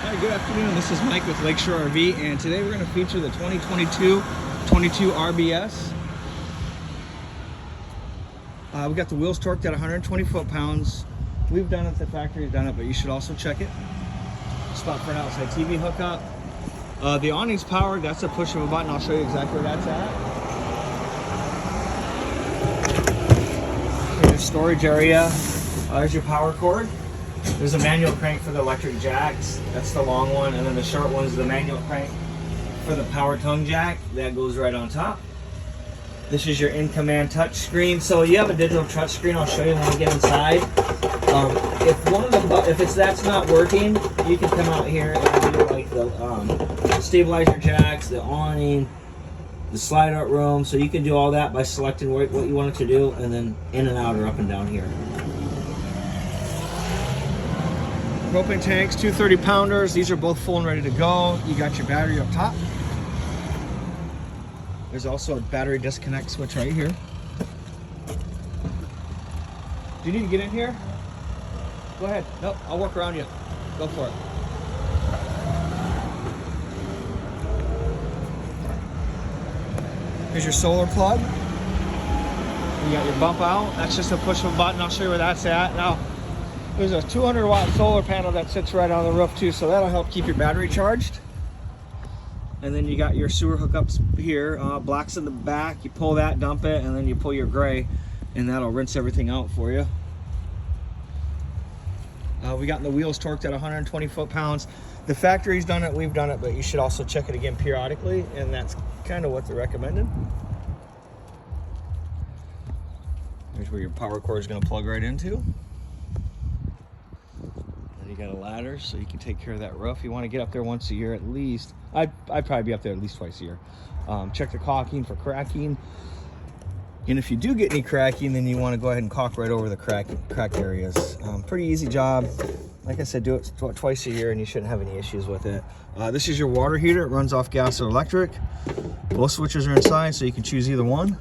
Hi, good afternoon. This is Mike with Lakeshore RV, and today we're going to feature the 2022 RBS. We got the wheels torqued at 120 foot-pounds. We've done it, the factory's done it, but you should also check it. Spot for an outside TV hookup. The awning's powered. That's a push of a button. I'll show you exactly where that's at. Here's your storage area. There's your power cord. There's a manual crank for the electric jacks. That's the long one, and then the short one's the manual crank for the power tongue jack. That goes right on top. This is your in-command touch screen. So you have a digital touch screen. I'll show you when we get inside. If that's not working, you can come out here and do like the stabilizer jacks, the awning, the slide out room. So you can do all that by selecting what you want it to do, and then in and out or up and down here. Propane tanks, 230 pounders. These are both full and ready to go. You got your battery up top. There's also a battery disconnect switch right here. Do you need to get in here? Go ahead. Nope, I'll work around you. Go for it. Here's your solar plug. You got your bump out. That's just a push of a button. I'll show you where that's at. Now, there's a 200 watt solar panel that sits right on the roof too, so that'll help keep your battery charged. And then you got your sewer hookups here. Black's in the back. You pull that, dump it, and then you pull your gray, and that'll rinse everything out for you. We got the wheels torqued at 120 foot-pounds. The factory's done it, we've done it, but you should also check it again periodically, and that's kind of what they're recommended. Here's where your power cord is going to plug right into. And you got a ladder, so you can take care of that roof. You want to get up there once a year at least. I'd probably be up there at least twice a year. Check the caulking for cracking. And if you do get any cracking, then you want to go ahead and caulk right over the cracked areas. Pretty easy job. Like I said, do it twice a year and you shouldn't have any issues with it. This is your water heater. It runs off gas or electric. Both switches are inside, so you can choose either one.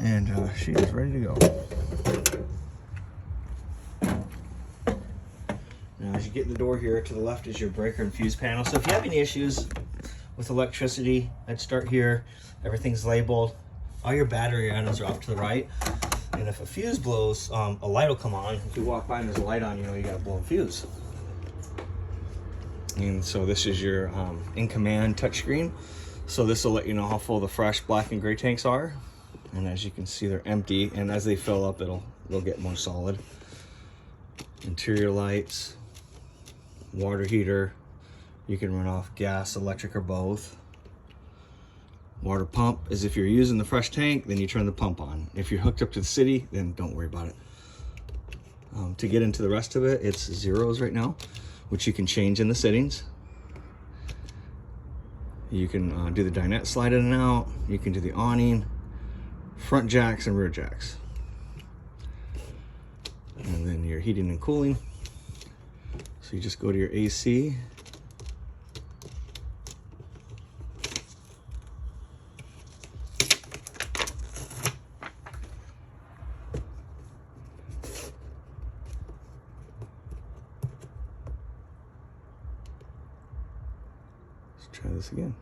And she is ready to go. Now, as you get in the door here, to the left is your breaker and fuse panel. So if you have any issues with electricity, I'd start here. Everything's labeled. All your battery items are off to the right. And if a fuse blows, a light will come on. If you walk by and there's a light on, you know you got a blown fuse. And so this is your in-command touchscreen. So this will let you know how full the fresh black and gray tanks are. And as you can see, they're empty. And as they fill up, they'll get more solid. Interior lights, water heater. You can run off gas, electric, or both. Water pump is if you're using the fresh tank, then you turn the pump on. If you're hooked up to the city, then don't worry about it. To get into the rest of it, it's zeros right now, which you can change in the settings. You can do the dinette slide in and out. You can do the awning, front jacks, and rear jacks. And then your heating and cooling. So you just go to your AC. Let's try this again.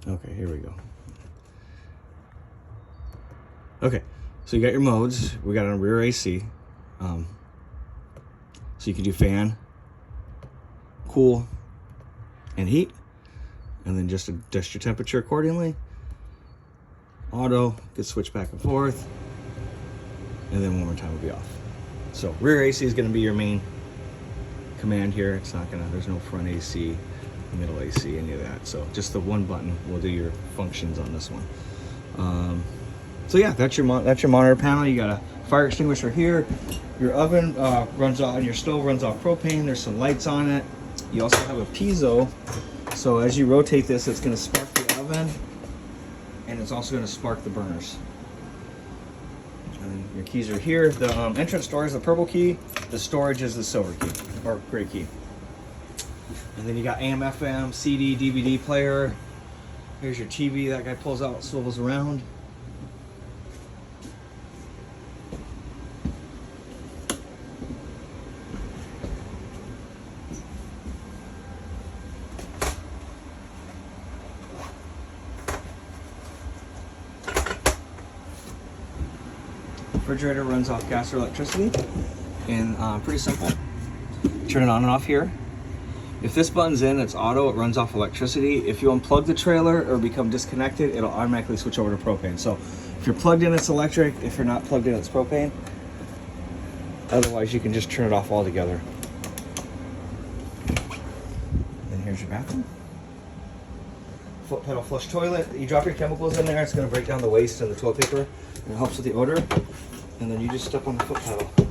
Okay, here we go. Okay, so you got your modes. We got it on rear AC. So you can do fan, cool, and heat, and then just adjust your temperature accordingly. Auto, could switch back and forth, and then one more time will be off. So rear AC is going to be your main command here. It's not gonna, there's no front AC, middle AC, any of that. So just the one button will do your functions on this one. So yeah, that's your monitor panel. You got a fire extinguisher here. Your oven runs off, and your stove runs off propane. There's some lights on it. You also have a piezo. So as you rotate this, it's going to spark the oven, and it's also going to spark the burners. And your keys are here. The entrance door is the purple key. The storage is the silver key, or gray key. And then you got AM, FM, CD, DVD player. Here's your TV that guy pulls out, swivels around. Refrigerator runs off gas or electricity, and pretty simple. Turn it on and off here. If this button's in, it's auto, it runs off electricity. If you unplug the trailer or become disconnected, it'll automatically switch over to propane. So if you're plugged in, it's electric. If you're not plugged in, it's propane. Otherwise, you can just turn it off altogether. And here's your bathroom. Foot pedal flush toilet. You drop your chemicals in there, it's gonna break down the waste and the toilet paper. It helps with the odor. And then you just step on the foot pedal.